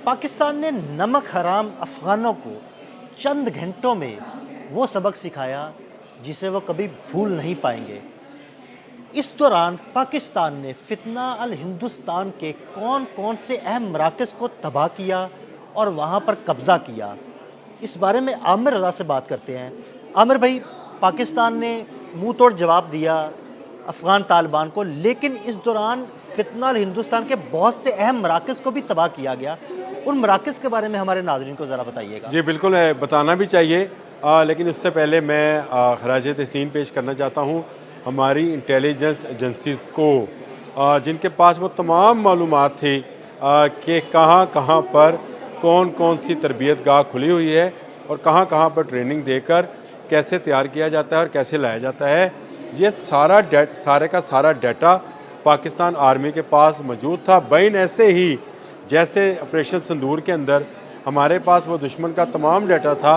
पाकिस्तान ने नमक हराम अफ़गानों को चंद घंटों में वो सबक सिखाया जिसे वो कभी भूल नहीं पाएंगे। इस दौरान पाकिस्तान ने फितना अल हिंदुस्तान के कौन कौन से अहम मराकज़ को तबाह किया और वहाँ पर कब्ज़ा किया, इस बारे में आमिर रज़ा से बात करते हैं। आमिर भाई, पाकिस्तान ने मुंह तोड़ जवाब दिया अफ़गान तालिबान को, लेकिन इस दौरान फितना अल हिंदुस्तान के बहुत से अहम मराकज़ को भी तबाह किया गया। उन मराकज़ के बारे में हमारे नाज़रीन को ज़रा बताइएगा। जी बिल्कुल है, बताना भी चाहिए। लेकिन उससे पहले मैं खराज तहसीन पेश करना चाहता हूँ हमारी इंटेलिजेंस एजेंसीज़ को, जिनके पास वो तमाम मालूमात थी कि कहाँ कहाँ पर कौन कौन सी तरबियत गाह खुली हुई है और कहाँ कहाँ पर ट्रेनिंग देकर कैसे तैयार किया जाता है और कैसे लाया जाता है। ये सारे का सारा डाटा पाकिस्तान आर्मी के पास मौजूद था। बैन ऐसे ही जैसे ऑपरेशन संदूर के अंदर हमारे पास वो दुश्मन का तमाम डाटा था,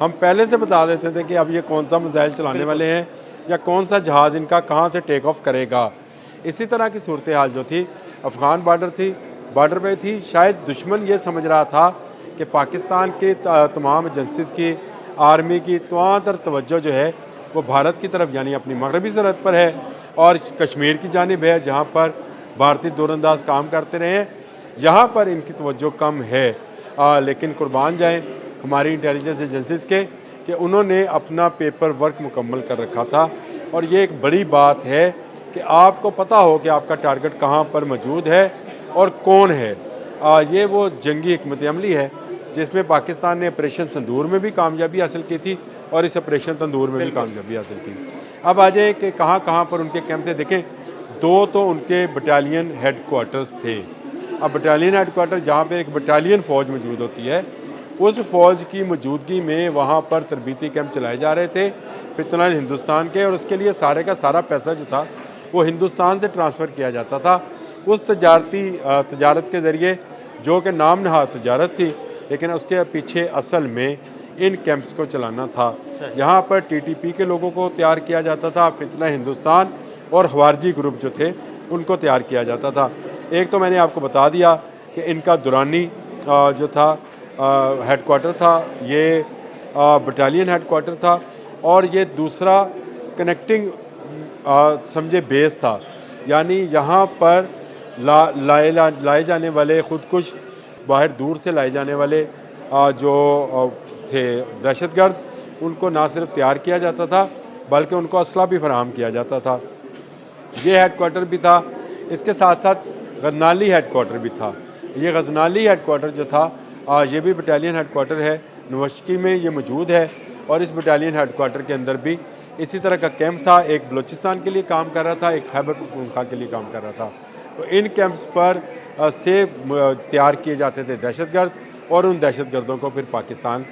हम पहले से बता देते थे कि अब ये कौन सा मिसाइल चलाने वाले हैं या कौन सा जहाज़ इनका कहाँ से टेक ऑफ करेगा। इसी तरह की सूरत हाल जो थी अफ़गान बॉर्डर पे थी। शायद दुश्मन ये समझ रहा था कि पाकिस्तान के तमाम एजेंसीज़ की, आर्मी की तमाम तवज्जो जो है वो भारत की तरफ यानी अपनी मगरबी सरहद पर है और कश्मीर की जानिब है, जहाँ पर भारतीय दूरंदाज काम करते रहे हैं। यहाँ पर इनकी तवज्जो कम है। लेकिन कुर्बान जाएं हमारी इंटेलिजेंस एजेंसीज़ के कि उन्होंने अपना पेपर वर्क मुकम्मल कर रखा था। और ये एक बड़ी बात है कि आपको पता हो कि आपका टारगेट कहाँ पर मौजूद है और कौन है। ये वो जंगी हिकमत अमली है जिसमें पाकिस्तान ने ऑपरेशन संदूर में भी कामयाबी हासिल की थी और इस ऑपरेशन तंदूर में भी कामयाबी हासिल की। अब आ जाए कि कहाँ कहाँ पर उनके कैंप थे। देखें, दो तो उनके बटालियन हेड क्वार्टर्स थे। अब बटालियन हेड क्वार्टर जहाँ पर एक बटालियन फ़ौज मौजूद होती है, उस फ़ौज की मौजूदगी में वहाँ पर तरबीती कैंप चलाए जा रहे थे फितना हिंदुस्तान के, और उसके लिए सारे का सारा पैसा जो था वो हिंदुस्तान से ट्रांसफ़र किया जाता था उस तजारत के ज़रिए, जो कि नाम नहाद तजारत थी, लेकिन उसके पीछे असल में इन कैंप्स को चलाना था। यहाँ पर टीटीपी के लोगों को तैयार किया जाता था, फितना हिंदुस्तान और ख़वारजी ग्रुप जो थे उनको तैयार किया जाता था। एक तो मैंने आपको बता दिया कि इनका दुरानी जो था हेड क्वार्टर था, ये बटालियन हेड क्वार्टर था, और ये दूसरा कनेक्टिंग समझे बेस था। यानी यहाँ पर लाए जाने वाले खुदकुश, बाहर दूर से लाए जाने वाले जो थे दहशतगर्द, उनको ना सिर्फ तैयार किया जाता था बल्कि उनको असला भी फराहम किया जाता था। ये हेड क्वार्टर भी था। इसके साथ साथ गजनाली हेड क्वार्टर भी था। ये गजनाली हेड क्वार्टर जो था ये भी बटालियन हेड क्वार्टर है, नवशकी में ये मौजूद है। और इस बटालियन हेड क्वार्टर के अंदर भी इसी तरह का कैंप था। एक बलूचिस्तान के लिए काम कर रहा था, एक खैबर पख्तूनख्वा के लिए काम कर रहा था। तो इन कैंप्स पर से तैयार किए जाते थे दहशतगर्द, और उन दहशतगर्दों को फिर पाकिस्तान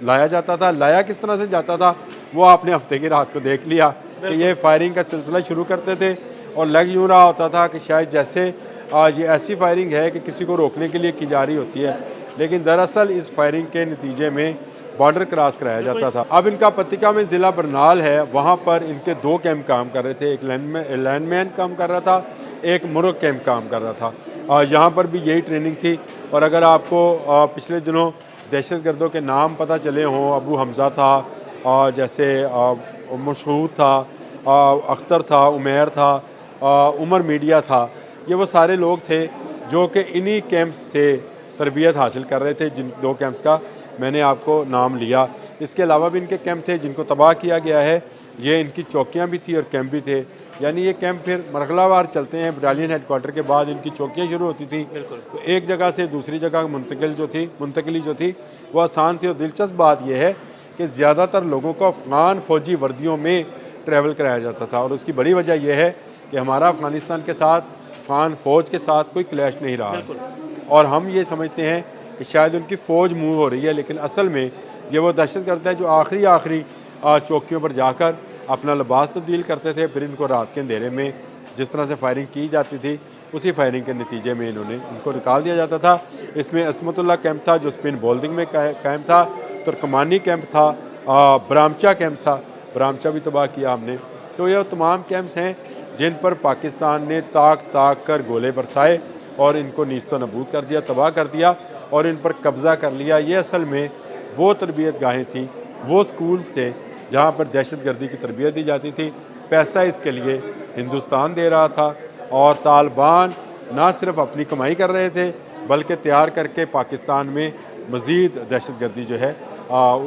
लाया जाता था। लाया किस तरह से जाता था वो आपने हफ्ते की रात को देख लिया कि ये फायरिंग का सिलसिला शुरू करते थे और लग यूँ रहा होता था कि शायद जैसे ये ऐसी फायरिंग है कि किसी को रोकने के लिए की जा रही होती है, लेकिन दरअसल इस फायरिंग के नतीजे में बॉर्डर क्रॉस कराया जाता था। अब इनका पतिका में ज़िला बरनाल है, वहाँ पर इनके दो कैंप काम कर रहे थे। एक लैंडमैन काम कर रहा था, एक मुर्ग कैंप काम कर रहा था। यहाँ पर भी यही ट्रेनिंग थी। और अगर आपको पिछले दिनों दहशतगर्दों के नाम पता चले हों, अबू हमज़ा था, जैसे मशहूद था, अख्तर था, उमैर था, उमर मीडिया था, ये वो सारे लोग थे जो कि इन्हीं कैंप्स से तरबियत हासिल कर रहे थे। जिन दो कैंप्स का मैंने आपको नाम लिया, इसके अलावा भी इनके कैंप थे जिनको तबाह किया गया है। ये इनकी चौकियाँ भी थी और कैंप भी थे। यानी ये कैंप फिर मरहलावार चलते हैं। बटालियन हेड क्वार्टर के बाद इनकी चौकियाँ शुरू होती थी, तो एक जगह से दूसरी जगह मुंतकिली जो थी वो आसान थी। और दिलचस्प बात यह है कि ज़्यादातर लोगों को अफ़गान फ़ौजी वर्दियों में ट्रैवल कराया जाता था, और उसकी बड़ी वजह यह है कि हमारा अफ़गानिस्तान के साथ, अफ़गान फ़ौज के साथ कोई क्लैश नहीं रहा है। और हम ये समझते हैं कि शायद उनकी फ़ौज मूव हो रही है, लेकिन असल में ये वो दहशतगर्द है जो आखिरी चौकियों पर जाकर अपना लिबास तब्दील करते थे। फिर इनको रात के अंधेरे में जिस तरह से फायरिंग की जाती थी, उसी फायरिंग के नतीजे में इनको निकाल दिया जाता था। इसमें असमतुल्ला कैंप था जो स्पिन बोल्डिंग में कैंप था, तुर्कमानी कैंप था, ब्रामचा कैंप था, ब्रामचा भी तबाह किया हमने। तो ये तमाम कैंप्स हैं जिन पर पाकिस्तान ने ताक कर गोले बरसाए और इनको नीस्तो नबूद कर दिया, तबाह कर दिया और इन पर कब्ज़ा कर लिया। ये असल में वो तरबियत गाहें थीं, वो स्कूल्स थे जहाँ पर दहशत गर्दी की तरबियत दी जाती थी। पैसा इसके लिए हिंदुस्तान दे रहा था और तालिबान ना सिर्फ अपनी कमाई कर रहे थे बल्कि तैयार करके पाकिस्तान में मज़ीद दहशत गर्दी जो है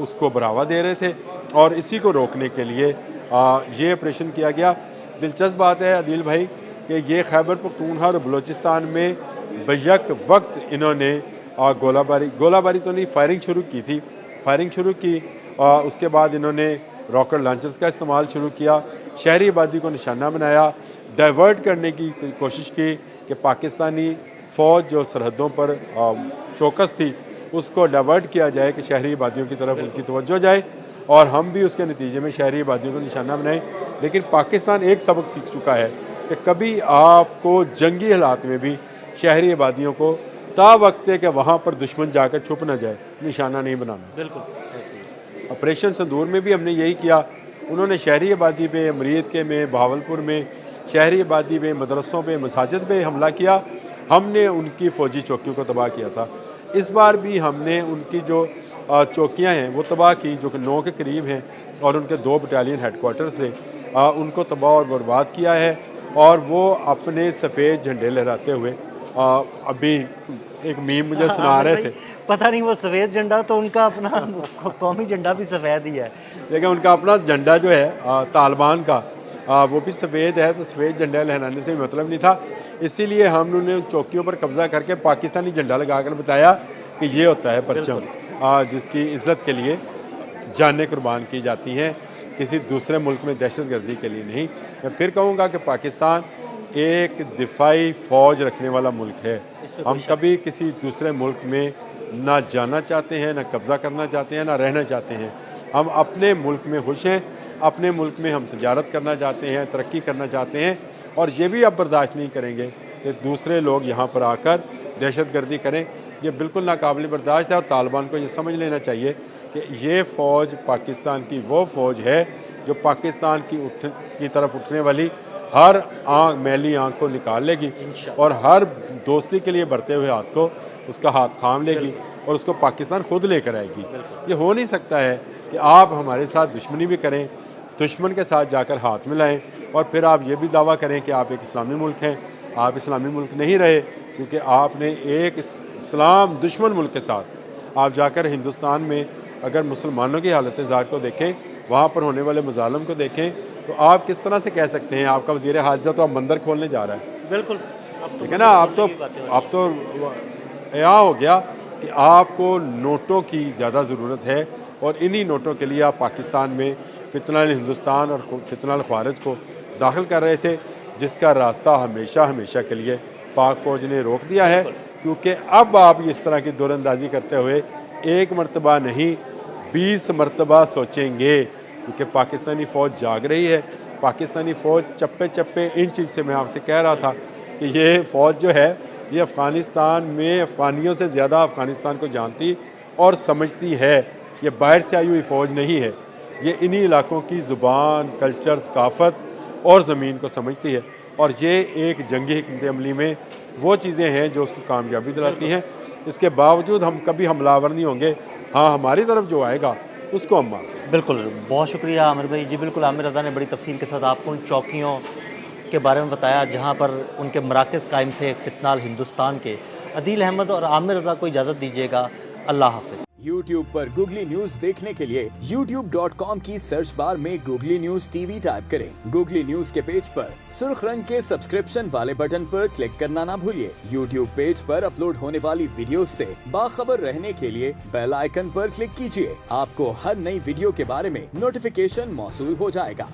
उसको बढ़ावा दे रहे थे और इसी को रोकने के लिए ये ऑपरेशन किया गया। दिलचस्प बात है अदील भाई कि ये खैबर पख्तूनख्वा और बलूचिस्तान में बैक वक्त इन्होंने गोलाबारी तो नहीं, फायरिंग शुरू की थी। फायरिंग शुरू की, उसके बाद इन्होंने रॉकेट लॉन्चर्स का इस्तेमाल शुरू किया, शहरी आबादी को निशाना बनाया, डाइवर्ट करने की कोशिश की कि पाकिस्तानी फ़ौज जो सरहदों पर चौकस थी उसको डाइवर्ट किया जाए कि शहरी आबादियों की तरफ उनकी तवज्जो जाए और हम भी उसके नतीजे में शहरी आबादियों को निशाना बनाएं। लेकिन पाकिस्तान एक सबक सीख चुका है कि कभी आपको जंगी हालात में भी शहरी आबादियों को ता वक्त है कि वहाँ पर दुश्मन जाकर छुप ना जाए, निशाना नहीं बनाना। बिल्कुल ऐसे ही। ऑपरेशन संदूर में भी हमने यही किया। उन्होंने शहरी आबादी पे, अमरीद के में, बहावलपुर में, शहरी आबादी में, मदरसों पे, मसाजिद पे हमला किया। हमने उनकी फ़ौजी चौकियों को तबाह किया था। इस बार भी हमने उनकी जो चौकियाँ हैं वो तबाह की, जो कि 9 के करीब हैं और उनके 2 बटालियन हेडकोार्टर से उनको तबाह और बर्बाद किया है और वो अपने सफ़ेद झंडे लहराते हुए अभी एक मीम मुझे सुना रहे थे। पता नहीं वो सफ़ेद झंडा तो उनका अपना कौमी झंडा भी सफ़ेद ही है, लेकिन उनका अपना झंडा जो है तालिबान का वो भी सफ़ेद है, तो सफ़ेद झंडा लहराने से मतलब नहीं था। इसीलिए हमने उन चौकियों पर कब्ज़ा करके पाकिस्तानी झंडा लगाकर बताया कि ये होता है परचम, जिसकी इज़्ज़त के लिए जानें कुर्बान की जाती हैं, किसी दूसरे मुल्क में दहशत गर्दी के लिए नहीं। मैं फिर कहूँगा कि पाकिस्तान एक दिफाई फ़ौज रखने वाला मुल्क है। हम कभी किसी दूसरे मुल्क में ना जाना चाहते हैं, ना कब्ज़ा करना चाहते हैं, ना रहना चाहते हैं। हम अपने मुल्क में खुश हैं, अपने मुल्क में हम तजारत करना चाहते हैं, तरक्की करना चाहते हैं और ये भी अब बर्दाश्त नहीं करेंगे कि दूसरे लोग यहाँ पर आकर दहशत गर्दी करें। ये बिल्कुल नाकाबिल बर्दाश्त है और तालिबान को ये समझ लेना चाहिए कि ये फ़ौज पाकिस्तान की वो फ़ौज है जो पाकिस्तान की तरफ उठने वाली हर मैली आँख को निकाल लेगी और हर दोस्ती के लिए बढ़ते हुए हाथ को उसका हाथ थाम लेगी और उसको पाकिस्तान खुद लेकर आएगी। ये हो नहीं सकता है कि आप हमारे साथ दुश्मनी भी करें, दुश्मन के साथ जाकर हाथ मिलाएं और फिर आप ये भी दावा करें कि आप एक इस्लामी मुल्क हैं। आप इस्लामी मुल्क नहीं रहे, क्योंकि आपने एक इस्लाम दुश्मन मुल्क के साथ आप जाकर हिंदुस्तान में अगर मुसलमानों की हालत ज़ार को देखें, वहाँ पर होने वाले मज़ालम को देखें, तो आप किस तरह से कह सकते हैं आपका वज़ीर हाजा तो अब मंदिर खोलने जा रहा है। बिल्कुल ठीक है ना। अब तो यहाँ हो गया कि आपको नोटों की ज़्यादा ज़रूरत है और इन्हीं नोटों के लिए आप पाकिस्तान में फितना हिंदुस्तान और फितना ख़वारिज को दाखिल कर रहे थे, जिसका रास्ता हमेशा के लिए पाक फ़ौज ने रोक दिया है। क्योंकि अब आप इस तरह की दूरअंदाजी करते हुए एक मरतबा नहीं 20 मरतबा सोचेंगे, क्योंकि पाकिस्तानी फ़ौज जाग रही है। पाकिस्तानी फ़ौज चप्पे चप्पे इंच से मैं आपसे कह रहा था कि ये फ़ौज जो है ये अफ़गानिस्तान में अफ़गानियों से ज़्यादा अफ़गानिस्तान को जानती और समझती है। ये बाहर से आई हुई फ़ौज नहीं है, ये इन्हीं इलाकों की ज़ुबान, कल्चर, सकाफ़त और ज़मीन को समझती है और ये एक जंगी हिकमत अमली में वो चीज़ें हैं जो उसको कामयाबी दिलाती हैं। इसके बावजूद हम कभी हमलावर नहीं होंगे। हाँ, हमारी तरफ जो आएगा उसको हम मारेंगे। बिल्कुल, बहुत शुक्रिया आमिर भाई। जी बिल्कुल, आमिर रज़ा ने बड़ी तफसील के साथ आपको उन चौकियों के बारे में बताया जहाँ पर उनके मराकज़ कायम थे फितनाल हिंदुस्तान के। अदील अहमद और आमिर रज़ा को इजाज़त दीजिएगा। अल्लाह हाफ़िज़। YouTube पर गूगली न्यूज देखने के लिए youtube.com की सर्च बार में गूगली न्यूज टीवी टाइप करें। गूगली न्यूज के पेज पर सुर्ख रंग के सब्सक्रिप्शन वाले बटन पर क्लिक करना ना भूलिए। YouTube पेज पर अपलोड होने वाली वीडियोस से बाखबर रहने के लिए बेल आइकन पर क्लिक कीजिए। आपको हर नई वीडियो के बारे में नोटिफिकेशन मौसूल हो जाएगा।